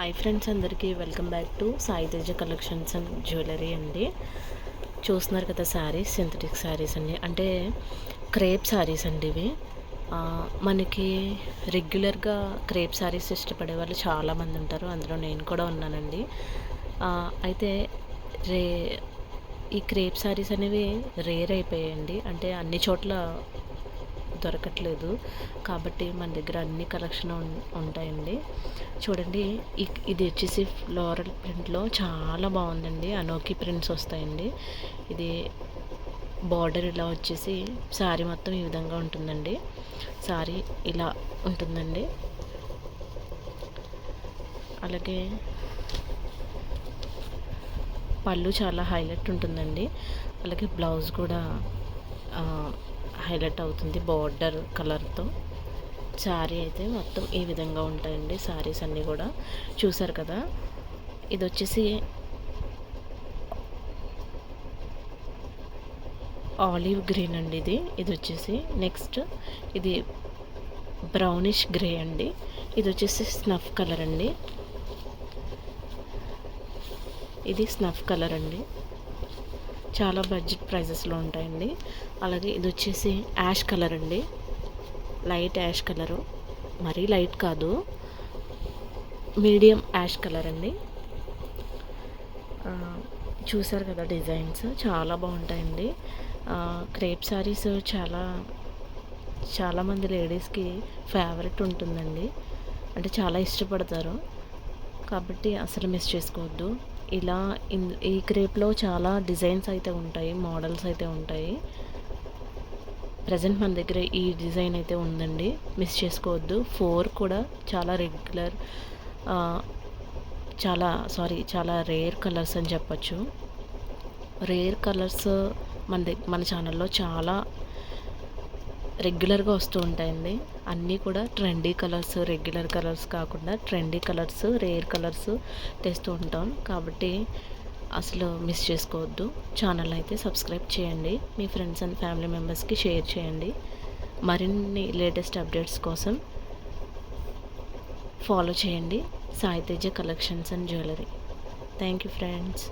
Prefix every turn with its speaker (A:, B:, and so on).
A: Hi friends, అందరికీ welcome back to Sai Teja collections and jewellery అండి. చూస్తున్నారు కదా శారీస్, సింథటిక్ శారీస్ అండి, అంటే క్రేప్ శారీస్ అండి ఇవి. మనకి రెగ్యులర్గా క్రేప్ శారీస్ ఇష్టపడే వాళ్ళు చాలామంది ఉంటారు, అందులో నేను కూడా ఉన్నానండి. అయితే రే ఈ క్రేప్ శారీస్ అనేవి రేర్ అయిపోయాయండి, అంటే అన్ని చోట్ల దొరకట్లేదు. కాబట్టి మన దగ్గర అన్ని కలెక్షన్ ఉంటాయండి. చూడండి, ఇది వచ్చేసి ఫ్లోరల్ ప్రింట్లో చాలా బాగుందండి. అనోకి ప్రింట్స్ వస్తాయండి. ఇది బార్డర్ ఇలా వచ్చేసి శారీ మొత్తం ఈ విధంగా ఉంటుందండి. శారీ ఇలా ఉంటుందండి. అలాగే పళ్ళు చాలా హైలైట్ ఉంటుందండి. అలాగే బ్లౌజ్ కూడా హైలైట్ అవుతుంది బార్డర్ కలర్తో. శారీ అయితే మొత్తం ఈ విధంగా ఉంటాయండి. శారీస్ అన్నీ కూడా చూసారు కదా. ఇది వచ్చేసి ఆలివ్ గ్రీన్ అండి. ఇది వచ్చేసి నెక్స్ట్ ఇది బ్రౌనిష్ గ్రే అండి. ఇది వచ్చేసి స్నఫ్ కలర్ అండి. ఇది స్నఫ్ కలర్ అండి. చాలా బడ్జెట్ ప్రైజెస్లో ఉంటాయండి. అలాగే ఇది వచ్చేసి యాష్ కలర్ అండి. లైట్ యాష్ కలరు, మరీ లైట్ కాదు, మీడియం యాష్ కలర్ అండి. చూసారు కదా, డిజైన్స్ చాలా బాగుంటాయండి. క్రేప్ శారీస్ చాలామంది లేడీస్కి ఫేవరెట్ ఉంటుందండి, అంటే చాలా ఇష్టపడతారు. కాబట్టి అసలు మిస్ చేసుకోవద్దు. ఇలా ఈ క్రేప్లో చాలా డిజైన్స్ అయితే ఉంటాయి, మోడల్స్ అయితే ఉంటాయి. ప్రజెంట్ మన దగ్గర ఈ డిజైన్ అయితే ఉందండి, మిస్ చేసుకోవద్దు. 4 కూడా చాలా రెగ్యులర్, చాలా రేర్ కలర్స్ అని చెప్పచ్చు. రేర్ కలర్స్ మన ఛానల్లో చాలా రెగ్యులర్గా వస్తూ ఉంటాయండి. అన్నీ కూడా ట్రెండీ కలర్స్, రెగ్యులర్ కలర్స్ కాకుండా ట్రెండీ కలర్స్, రేర్ కలర్స్ తెస్తూ ఉంటాం. కాబట్టి అసలు మిస్ చేసుకోవద్దు. ఛానల్ అయితే సబ్స్క్రైబ్ చేయండి, మీ ఫ్రెండ్స్ అండ్ ఫ్యామిలీ మెంబర్స్కి షేర్ చేయండి. మరిన్ని లేటెస్ట్ అప్డేట్స్ కోసం ఫాలో చేయండి Sai Teja collections and jewellery. Thank you friends.